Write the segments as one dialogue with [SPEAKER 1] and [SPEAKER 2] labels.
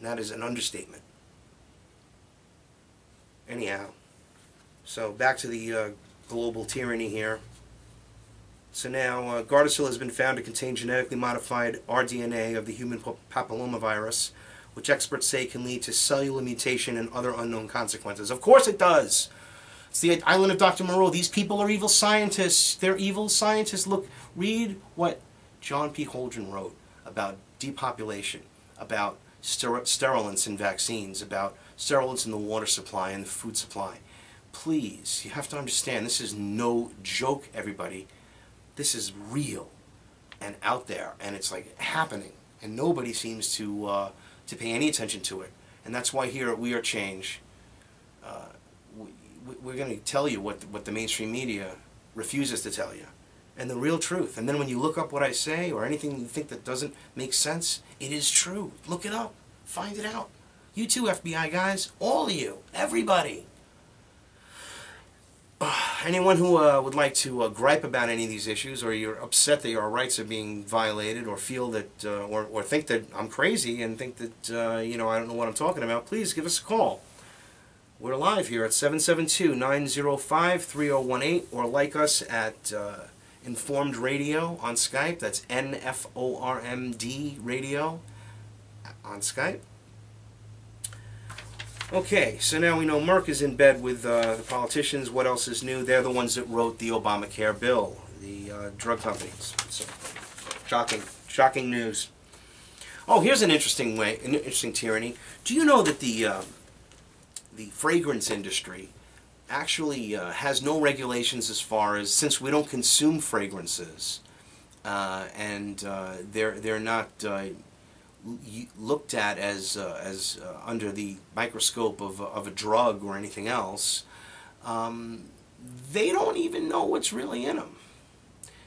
[SPEAKER 1] And that is an understatement. Anyhow, so back to the global tyranny here. So now, Gardasil has been found to contain genetically modified rDNA of the human papillomavirus, which experts say can lead to cellular mutation and other unknown consequences. Of course it does! It's the island of Dr. Moreau. These people are evil scientists. They're evil scientists. Look, read what John P. Holdren wrote about depopulation, about sterilants in vaccines, about sterilants in the water supply and the food supply. Please, you have to understand, this is no joke, everybody. This is real and out there, and it's like happening, and nobody seems to pay any attention to it. And that's why here at We Are Change, we're going to tell you what the mainstream media refuses to tell you, and the real truth. And then when you look up what I say or anything you think that doesn't make sense, it is true. Look it up. Find it out. You too, FBI guys. All of you. Everybody. Anyone who would like to gripe about any of these issues, or you're upset that your rights are being violated, or feel that, or think that I'm crazy and think that, you know, I don't know what I'm talking about, please give us a call. We're live here at 772-905-3018, or like us at Informed Radio on Skype. That's NFORMD Radio on Skype. Okay, so now we know Merck is in bed with the politicians. What else is new? They're the ones that wrote the Obamacare bill, the drug companies. So, shocking news. Oh, here's an interesting tyranny. Do you know that the fragrance industry actually has no regulations as far as, since we don't consume fragrances, and they're not looked at as under the microscope of a drug or anything else, they don't even know what's really in them.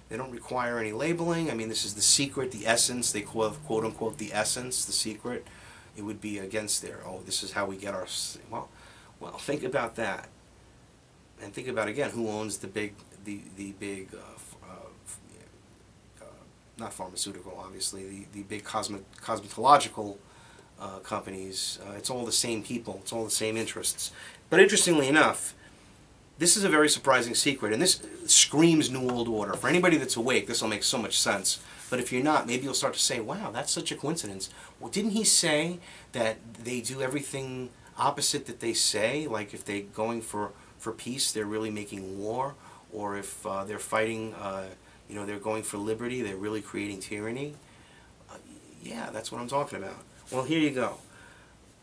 [SPEAKER 1] They don't require any labeling. I mean, this is the secret, the essence. They quote unquote the essence, the secret. It would be against their, oh, this is how we get our, well, think about that. And think about, again, who owns the big, not pharmaceutical, obviously, the big cosmetological companies. It's all the same people. It's all the same interests. But interestingly enough, this is a very surprising secret, and this screams New World Order. For anybody that's awake, this will make so much sense. But if you're not, maybe you'll start to say, wow, that's such a coincidence. Well, didn't he say that they do everything opposite that they say? Like if they're going for peace, they're really making war, or if they're fighting, you know, they're going for liberty, they're really creating tyranny. Yeah, that's what I'm talking about. Well, here you go.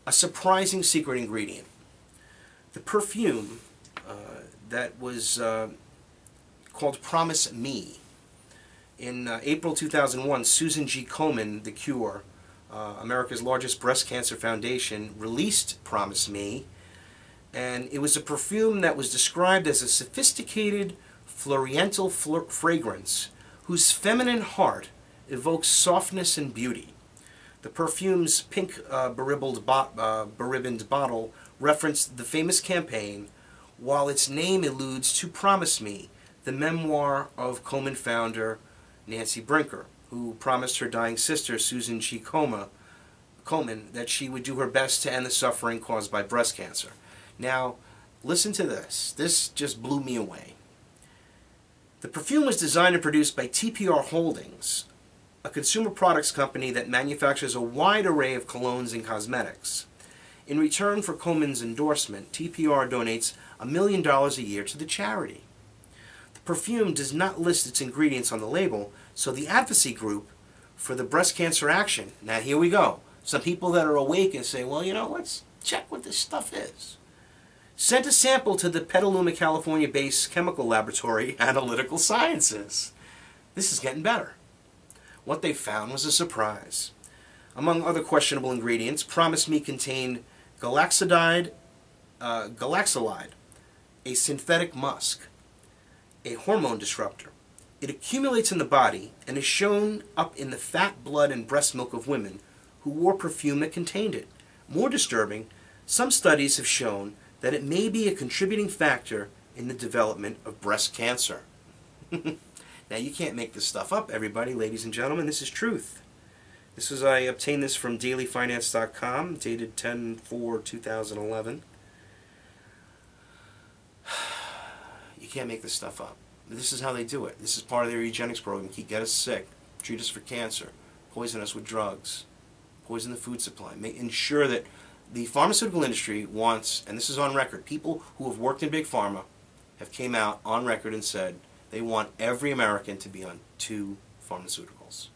[SPEAKER 1] A surprising secret ingredient. The perfume that was called Promise Me. In April 2001, Susan G. Komen, The Cure, America's largest breast cancer foundation, released Promise Me. And it was a perfume that was described as a sophisticated, floriental fragrance whose feminine heart evokes softness and beauty. The perfume's pink beribboned bottle referenced the famous campaign, while its name alludes to Promise Me, the memoir of Komen founder Nancy Brinker, who promised her dying sister, Susan G. Komen, that she would do her best to end the suffering caused by breast cancer. Now, listen to this. This just blew me away. The perfume was designed and produced by TPR Holdings, a consumer products company that manufactures a wide array of colognes and cosmetics. In return for Komen's endorsement, TPR donates $1 million a year to the charity. The perfume does not list its ingredients on the label, so the advocacy group for the breast cancer action, now here we go, some people that are awake and say, well, you know, let's check what this stuff is, sent a sample to the Petaluma, California-based chemical laboratory, Analytical Sciences. This is getting better. What they found was a surprise. Among other questionable ingredients, Promise Me contained galaxolide, a synthetic musk, a hormone disruptor. It accumulates in the body and is shown up in the fat, blood, and breast milk of women who wore perfume that contained it. More disturbing, some studies have shown that it may be a contributing factor in the development of breast cancer. Now, you can't make this stuff up, everybody, ladies and gentlemen. This is truth. I obtained this from dailyfinance.com, dated 10/4/2011. You can't make this stuff up. This is how they do it. This is part of their eugenics program. Get us sick, treat us for cancer, poison us with drugs, poison the food supply. Ensure that the pharmaceutical industry wants, and this is on record, people who have worked in big pharma have came out on record and said they want every American to be on 2 pharmaceuticals.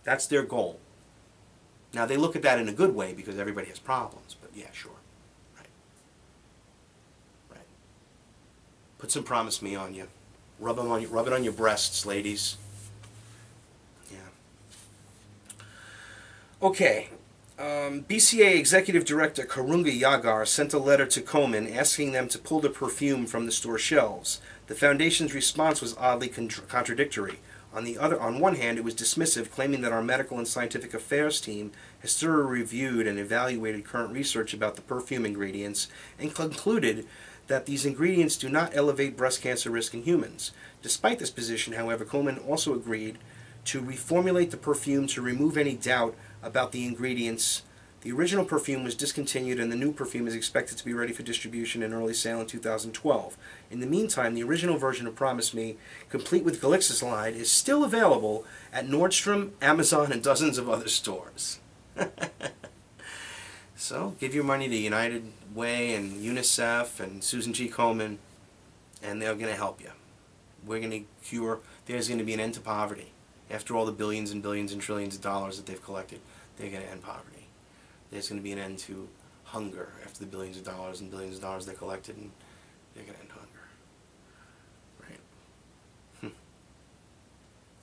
[SPEAKER 1] That's their goal. Now they look at that in a good way because everybody has problems, but yeah, sure. Right. Right. Put some Promise Me on you. Rub it on your breasts, ladies. Yeah. Okay. BCA Executive Director Karunga Yagar sent a letter to Komen asking them to pull the perfume from the store shelves. The Foundation's response was oddly contradictory. On one hand, it was dismissive, claiming that our medical and scientific affairs team has thoroughly reviewed and evaluated current research about the perfume ingredients and concluded that these ingredients do not elevate breast cancer risk in humans. Despite this position, however, Komen also agreed to reformulate the perfume to remove any doubt about the ingredients. The original perfume was discontinued and the new perfume is expected to be ready for distribution and early sale in 2012. In the meantime, the original version of Promise Me, complete with glycoside, is still available at Nordstrom, Amazon, and dozens of other stores. So, give your money to United Way and UNICEF and Susan G. Komen, and they're going to help you. We're going to cure, there's going to be an end to poverty. After all the billions and billions and trillions of dollars that they've collected, they're going to end poverty. There's going to be an end to hunger after the billions of dollars and billions of dollars they collected, and they're going to end hunger. Right?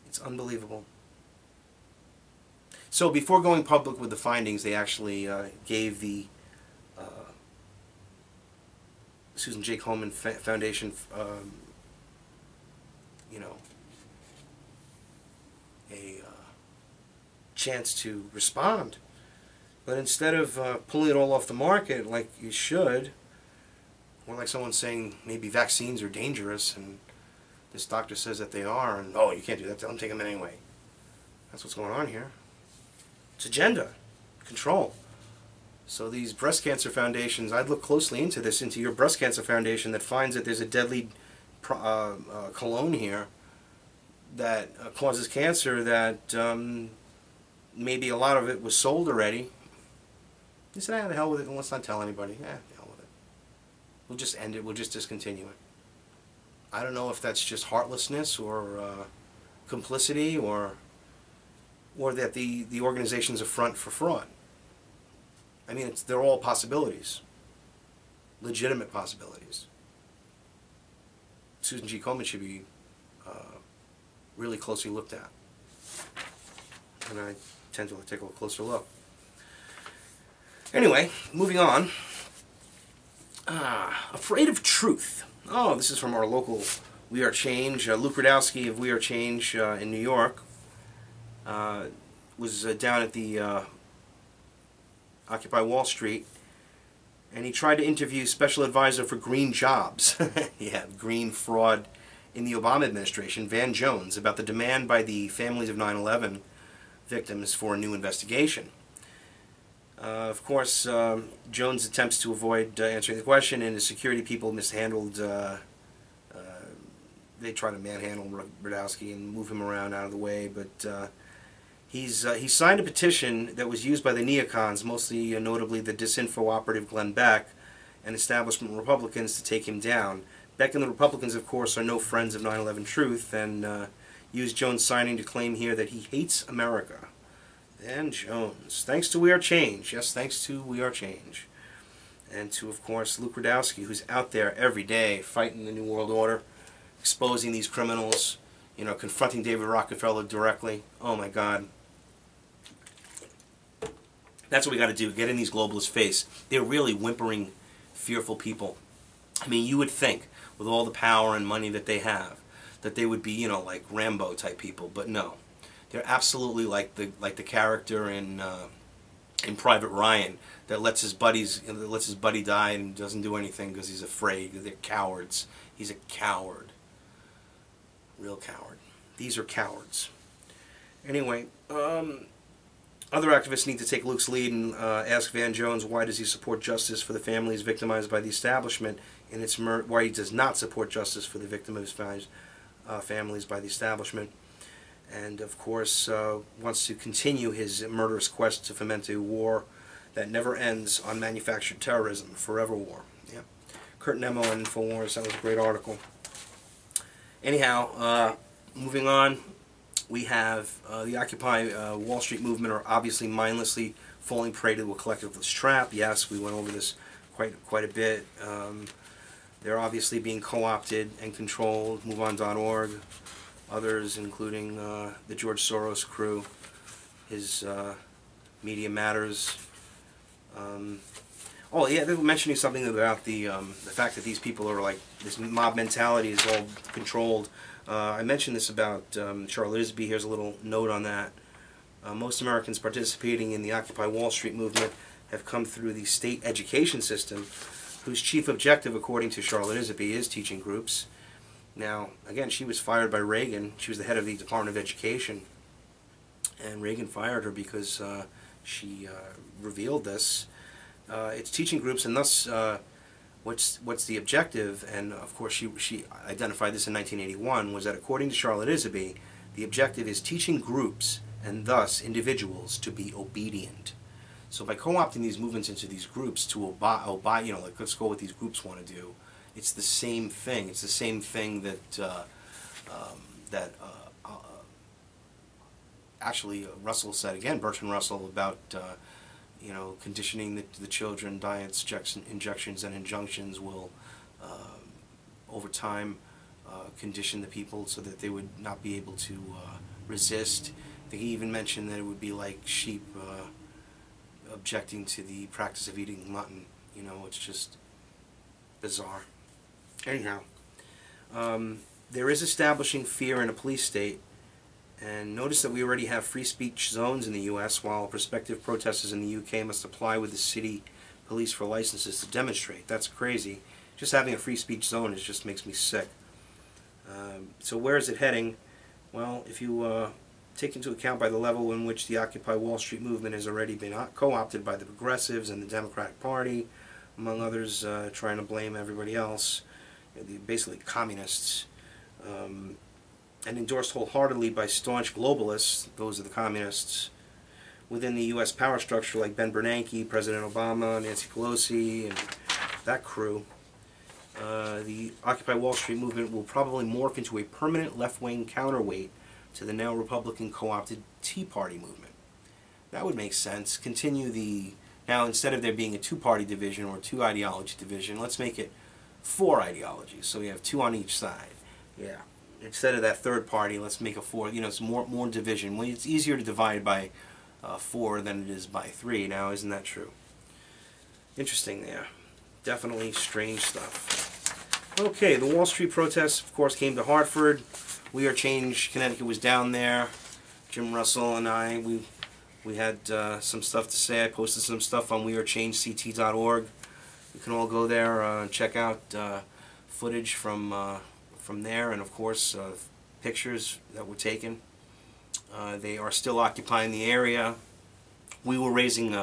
[SPEAKER 1] It's unbelievable. So before going public with the findings, they actually gave the Susan J. Komen Foundation, a chance to respond. But instead of pulling it all off the market like you should, or like someone saying maybe vaccines are dangerous and this doctor says that they are, and oh, you can't do that, tell them to take them anyway. That's what's going on here. It's agenda, control. So these breast cancer foundations, I'd look closely into this, into your breast cancer foundation that finds that there's a deadly cologne here that causes cancer, that maybe a lot of it was sold already. You said, the hell with it, and let's not tell anybody. The hell with it. We'll just end it, we'll just discontinue it. I don't know if that's just heartlessness or complicity or that the organization's a front for fraud. I mean, they're all possibilities. Legitimate possibilities. Susan G. Komen should be really closely looked at. And I tend to take a closer look. Anyway, moving on. Afraid of Truth. Oh, this is from our local We Are Change. Luke Radowski of We Are Change in New York was down at the Occupy Wall Street, and he tried to interview Special Advisor for Green Jobs, yeah, green fraud in the Obama administration, Van Jones, about the demand by the families of 9/11 victims for a new investigation. Of course, Jones attempts to avoid answering the question, and his security people mishandled. They try to manhandle Radowski and move him around out of the way, but he signed a petition that was used by the neocons, mostly notably the disinfo operative Glenn Beck, and establishment Republicans to take him down. Beck and the Republicans, of course, are no friends of 9/11 Truth, and used Jones' signing to claim here that he hates America. And Jones, thanks to We Are Change, yes, thanks to We Are Change, and to, of course, Luke Radowski, who's out there every day fighting the New World Order, exposing these criminals, confronting David Rockefeller directly. Oh my God. That's what we got to do, get in these globalists' face. They're really whimpering, fearful people. I mean, you would think, with all the power and money that they have, that they would be, like Rambo type people, but no. They're absolutely like the character in Private Ryan that lets his buddy die and doesn't do anything because he's afraid. They're cowards. He's a coward, real coward. These are cowards. Anyway, other activists need to take Luke's lead and ask Van Jones why does he support justice for the families victimized by the establishment, and why he does not support justice for the victims' families by the establishment, and of course wants to continue his murderous quest to foment a war that never ends on manufactured terrorism, forever war. Yeah, Kurt Nemo on InfoWars. That was a great article. Anyhow, moving on. We have the Occupy Wall Street movement are obviously mindlessly falling prey to a collectivist trap. Yes, we went over this quite a bit. They're obviously being co-opted and controlled. MoveOn.org, others, including the George Soros crew, his Media Matters. Oh yeah, they were mentioning something about the fact that these people are like, this mob mentality is all controlled. I mentioned this about Charlotte Isby. Here's a little note on that. Most Americans participating in the Occupy Wall Street movement have come through the state education system, whose chief objective, according to Charlotte Isby, is teaching groups. Now, again, she was fired by Reagan. She was the head of the Department of Education, and Reagan fired her because she revealed this. It's teaching groups, and thus what's the objective? And of course she identified this in 1981, was that according to Charlotte Isby, the objective is teaching groups and thus individuals to be obedient. So by co-opting these movements into these groups to obey, you know, like let's go what these groups want to do, it's the same thing. It's the same thing that actually Russell said again, Bertrand Russell, about you know, conditioning the children, diets, injections, and injunctions will, over time, condition the people so that they would not be able to resist. I think he even mentioned that it would be like sheep objecting to the practice of eating mutton. You know, it's just bizarre. Anyhow, there is establishing fear in a police state. And notice that we already have free speech zones in the U.S., while prospective protesters in the U.K. must apply with the city police for licenses to demonstrate. That's crazy. Just having a free speech zone just makes me sick. So where is it heading? Well, if you take into account by the level in which the Occupy Wall Street movement has already been co-opted by the progressives and the Democratic Party, among others, trying to blame everybody else, basically communists, and endorsed wholeheartedly by staunch globalists, those are the communists, within the U.S. power structure like Ben Bernanke, President Obama, Nancy Pelosi, and that crew. The Occupy Wall Street movement will probably morph into a permanent left-wing counterweight to the now Republican co-opted Tea Party movement. That would make sense. Continue the... Now, instead of there being a two-party division or a two-ideology division, let's make it four ideologies, so we have two on each side. Yeah. Instead of that third party, let's make a four. You know, it's more division. Well, it's easier to divide by 4 than it is by 3 now, isn't that true? Interesting there. Definitely strange stuff. Okay, the Wall Street protests, of course, came to Hartford. We Are Change, Connecticut was down there. Jim Russell and I, we had some stuff to say. I posted some stuff on wearechangect.org. You can all go there and check out footage from there, and of course pictures that were taken. They are still occupying the area. We were raising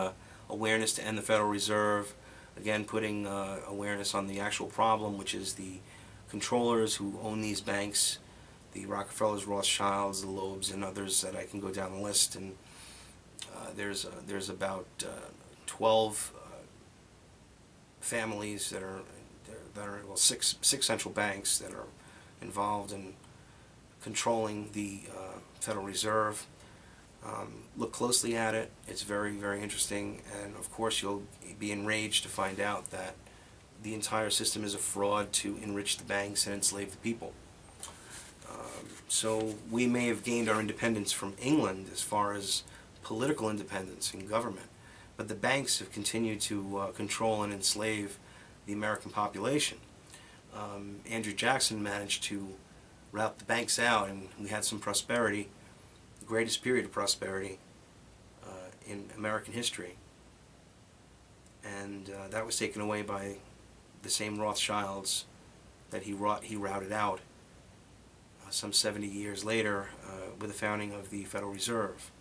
[SPEAKER 1] awareness to end the Federal Reserve, again putting awareness on the actual problem, which is the controllers who own these banks, the Rockefellers, Rothschilds, the Loebs, and others that I can go down the list. And there's about 12 families that are well, six central banks that are involved in controlling the Federal Reserve. Look closely at it. It's very, very interesting, and of course you'll be enraged to find out that the entire system is a fraud to enrich the banks and enslave the people. So we may have gained our independence from England as far as political independence in government, but the banks have continued to control and enslave the American population. Andrew Jackson managed to rout the banks out, and we had some prosperity, the greatest period of prosperity in American history. And that was taken away by the same Rothschilds that he routed out. some 70 years later with the founding of the Federal Reserve.